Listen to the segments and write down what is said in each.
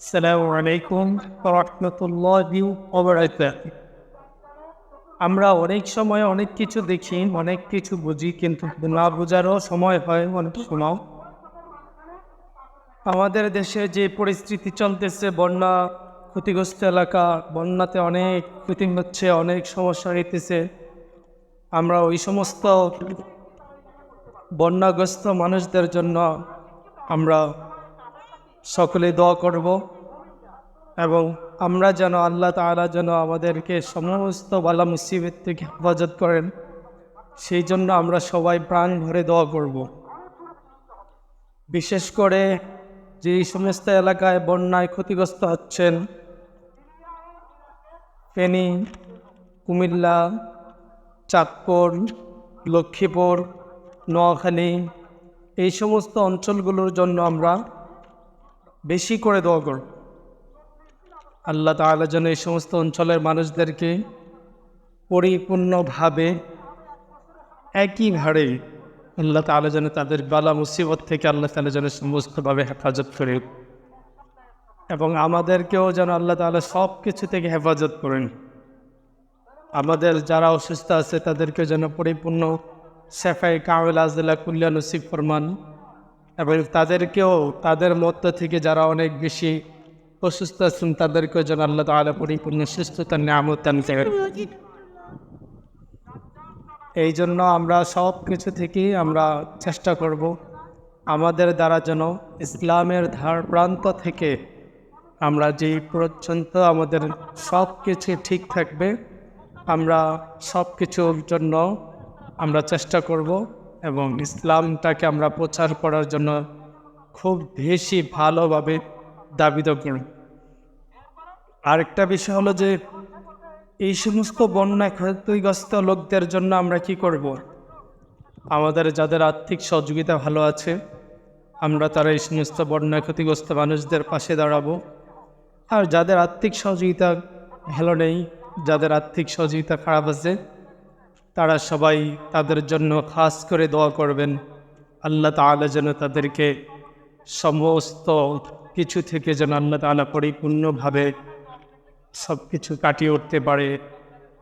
আসসালামু আলাইকুম ওয়া রাহমাতুল্লাহি ওয়া বারাকাতুহু। আমরা অনেক সময় অনেক কিছু দেখি, অনেক কিছু বুঝি, কিন্তু না বোঝারও সময় হয় অনেক সময়। আমাদের দেশে যে পরিস্থিতি চলতেছে, বন্যা ক্ষতিগ্রস্ত এলাকা, বন্যাতে অনেক ক্ষতি হচ্ছে, অনেক সমস্যা হইতেছে। আমরা ওই সমস্ত বন্যাগ্রস্ত মানুষদের জন্য আমরা সকলে দোয়া করব এবং আমরা যেন আল্লাহ তাআলা যেন আমাদেরকে সমস্ত বালা মুসিবত থেকে হেফাজত করেন, সেই জন্য আমরা সবাই প্রাণ ভরে দোয়া করব। বিশেষ করে যে সমস্ত এলাকায় বন্যায় ক্ষতিগ্রস্ত হচ্ছেন, ফেনী, কুমিল্লা, চাঁদপুর, লক্ষ্মীপুর, নোয়াখালী, এই সমস্ত অঞ্চলগুলোর জন্য আমরা বেশি করে দোয়া করব। আল্লাহ তাআলা যেন এই সমস্ত অঞ্চলের মানুষদেরকে পরিপূর্ণভাবে একইভাবে আল্লাহ তাআলা যেন তাদের বালা মুসিবত থেকে আল্লাহ তাআলা যেন সমস্তভাবে হেফাজত করে, এবং আমাদেরকেও যেন আল্লাহ তাআলা সব কিছু থেকে হেফাজত করেন। আমাদের যারা অসুস্থ আছে তাদেরকে যেন পরিপূর্ণ শেফায়ে কামিল আজলা কুল্লা নসিব ফরমান, এবং তাদেরকেও তাদের মধ্য থেকে যারা অনেক বেশি অসুস্থ আছেন তাদেরকেও যেন আল্লাহ তাআলা পরিপূর্ণ সুস্থতার নিয়ামত দান করেন। এই জন্য আমরা সব কিছু থেকেই আমরা চেষ্টা করব আমাদের দ্বারা যেন ইসলামের ধার প্রান্ত থেকে আমরা যেই পর্যন্ত আমাদের সব কিছু ঠিক থাকবে, আমরা সব কিছুর জন্য আমরা চেষ্টা করব এবং ইসলামটাকে আমরা প্রচার করার জন্য খুব বেশি ভালোভাবে দাবিত করব। আরেকটা বিষয় হলো যে এই সমস্ত বন্যা ক্ষতিগ্রস্ত লোকদের জন্য আমরা কি করব? আমাদের যাদের আর্থিক সহযোগিতা ভালো আছে, আমরা তারা এই সমস্ত বন্যা ক্ষতিগ্রস্ত মানুষদের পাশে দাঁড়াবো। আর যাদের আর্থিক সহযোগিতা ভালো নেই, যাদের আর্থিক সহযোগিতা খারাপ আছে, তারা সবাই তাদের জন্য খাস করে দোয়া করবেন। আল্লাহ তাআলা যেন তাদেরকে সমস্ত কিছু থেকে যেন আল্লাহ তাআলা পরিপূর্ণভাবে সব কিছু কাটিয়ে উঠতে পারে,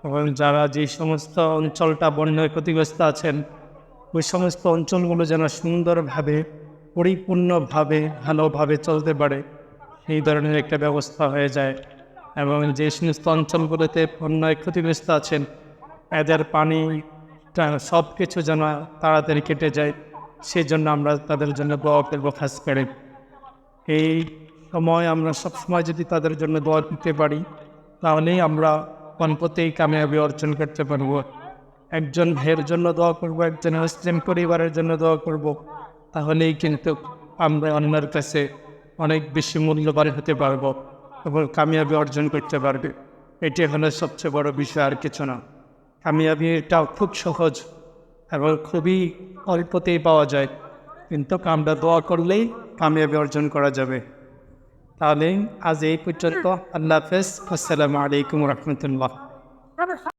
এবং যারা যে সমস্ত অঞ্চলটা বন্যায় ক্ষতিগ্রস্ত আছেন ওই সমস্ত অঞ্চলগুলো যেন সুন্দরভাবে পরিপূর্ণভাবে ভালোভাবে চলতে পারে, এই ধরনের একটা ব্যবস্থা হয়ে যায়। এবং যে সমস্ত অঞ্চলগুলোতে বন্যায় ক্ষতিগ্রস্ত আছেন এদের পানিটা সব কিছু যেন তাড়াতাড়ি কেটে যায়, সেই জন্য আমরা তাদের জন্য দোয়া করব খাস করে। এই সময় আমরা সবসময় যদি তাদের জন্য দোয়া দিতে পারি তাহলেই আমরা পথেই কামিয়াবি অর্জন করতে পারব। একজন ভাইয়ের জন্য দোয়া করব, একজন মুসলিম পরিবারের জন্য দোয়া করব, তাহলেই কিন্তু আমরা অন্যের কাছে অনেক বেশি মূল্যবান হতে পারব এবং কামিয়াবি অর্জন করতে পারবে। এটি হলো সবচেয়ে বড় বিষয়, আর কিছু না। কামিয়াবিটাও খুব সহজ এবং খুবই অল্পতেই পাওয়া যায়, কিন্তু আমরা দোয়া করলেই কামিয়াবি অর্জন করা যাবে। তাহলে আজ এই পর্যন্ত। আল্লাহ হাফেজ। আসসালামু আলাইকুম ওয়া রাহমাতুল্লাহ।